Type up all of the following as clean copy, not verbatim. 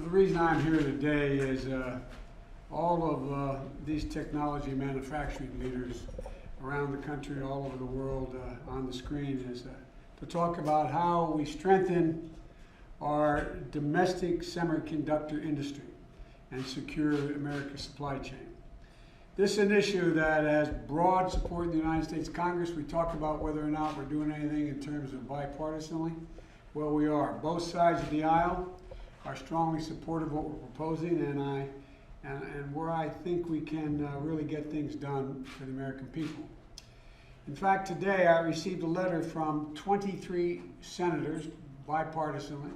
the reason I'm here today is all of these technology manufacturing leaders around the country, all over the world on the screen is to talk about how we strengthen our domestic semiconductor industry and secure America's supply chain. This is an issue that has broad support in the United States Congress. We talked about whether or not we're doing anything in terms of bipartisanly. Well, we are. Both sides of the aisle are strongly supportive of what we're proposing, and where I think we can really get things done for the American people. In fact, today I received a letter from 23 senators, bipartisanly,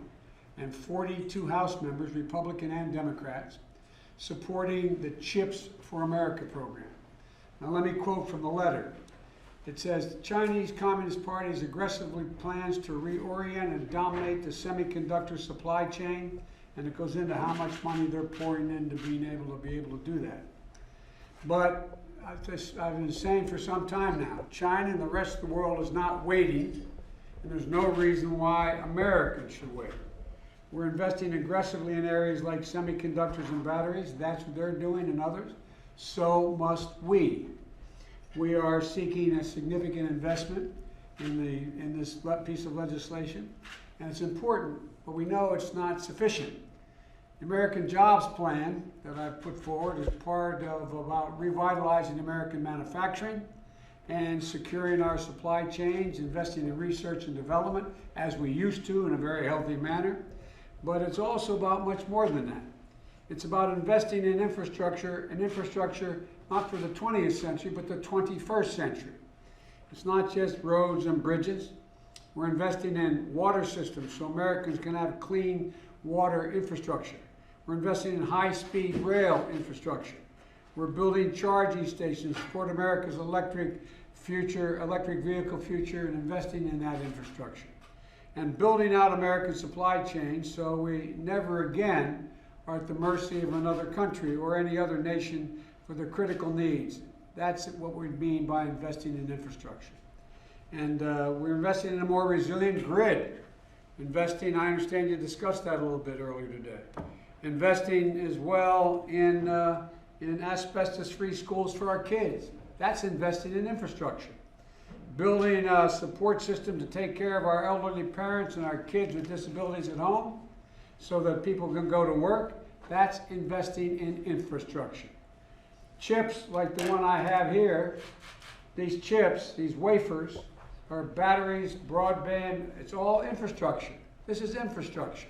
and 42 House members, Republican and Democrats, supporting the CHIPS for America program. Now let me quote from the letter. It says, the Chinese Communist Party aggressively plans to reorient and dominate the semiconductor supply chain, and it goes into how much money they're pouring into being able to do that. But I've been saying for some time now, China and the rest of the world is not waiting, and there's no reason why Americans should wait. We're investing aggressively in areas like semiconductors and batteries. That's what they're doing, and others. So must we. We are seeking a significant investment in this piece of legislation, and it's important, but we know it's not sufficient. The American Jobs Plan that I've put forward is part of about revitalizing American manufacturing and securing our supply chains, investing in research and development as we used to in a very healthy manner. But it's also about much more than that. It's about investing in infrastructure, not for the 20th century, but the 21st century. It's not just roads and bridges. We're investing in water systems so Americans can have clean water infrastructure. We're investing in high-speed rail infrastructure. We're building charging stations to support America's electric vehicle future, and investing in that infrastructure. And building out American supply chains so we never again are at the mercy of another country or any other nation for their critical needs. That's what we mean by investing in infrastructure. And we're investing in a more resilient grid. I understand you discussed that a little bit earlier today. Investing as well in asbestos-free schools for our kids. That's investing in infrastructure. Building a support system to take care of our elderly parents and our kids with disabilities at home so that people can go to work. That's investing in infrastructure. Chips like the one I have here, these chips, these wafers, are batteries, broadband, it's all infrastructure. This is infrastructure.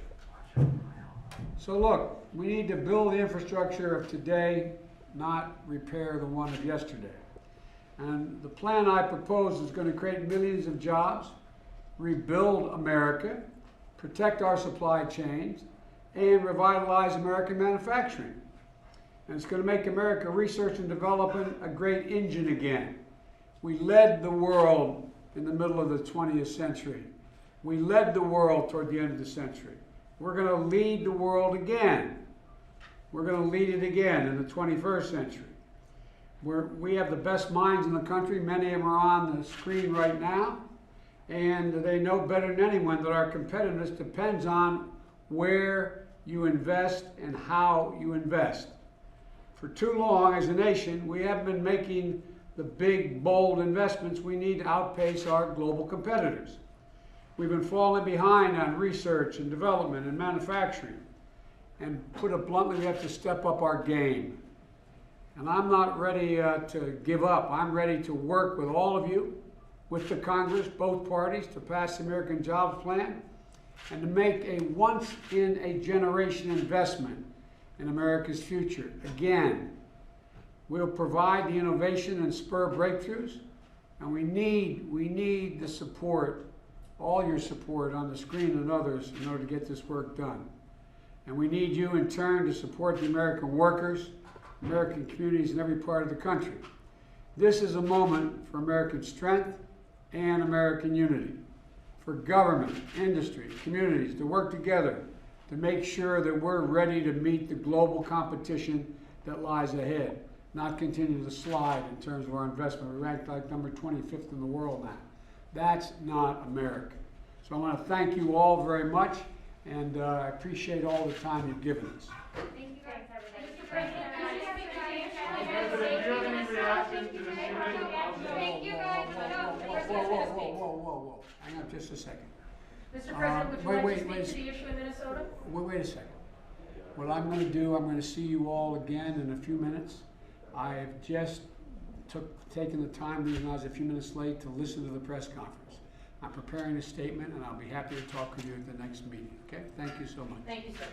So look, we need to build the infrastructure of today, not repair the one of yesterday. And the plan I propose is going to create millions of jobs, rebuild America, protect our supply chains, and revitalize American manufacturing. And it's going to make America research and development a great engine again. We led the world in the middle of the 20th century. We led the world toward the end of the century. We're going to lead the world again. We're going to lead it again in the 21st century. We have the best minds in the country. Many of them are on the screen right now. And they know better than anyone that our competitiveness depends on where you invest and how you invest. For too long, as a nation, we haven't been making the big, bold investments we need to outpace our global competitors. We've been falling behind on research and development and manufacturing. And put it bluntly, we have to step up our game. And I'm not ready to give up. I'm ready to work with all of you, with the Congress, both parties, to pass the American Jobs Plan and to make a once-in-a-generation investment in America's future. Again, we'll provide the innovation and spur breakthroughs, and we need the support, all your support on the screen and others, in order to get this work done. And we need you in turn to support the American workers, American communities in every part of the country. This is a moment for American strength and American unity, for government, industry, communities to work together to make sure that we're ready to meet the global competition that lies ahead, not continue to slide in terms of our investment. We're ranked like number 25th in the world now. That's not America. So I want to thank you all very much. and I appreciate all the time you've given us. Thank you guys, everybody. President, do you have any reaction to this shooting? Thank you guys. Whoa. Hang on just a second. Mr. President, would you wait, like to wait, speak to the issue in Minnesota? Wait a second. What I'm going to do, I'm going to see you all again in a few minutes. I have just taken the time, even though I was a few minutes late, to listen to the press conference. I'm preparing a statement, and I'll be happy to talk with you at the next meeting. Okay? Thank you so much. Thank you, sir.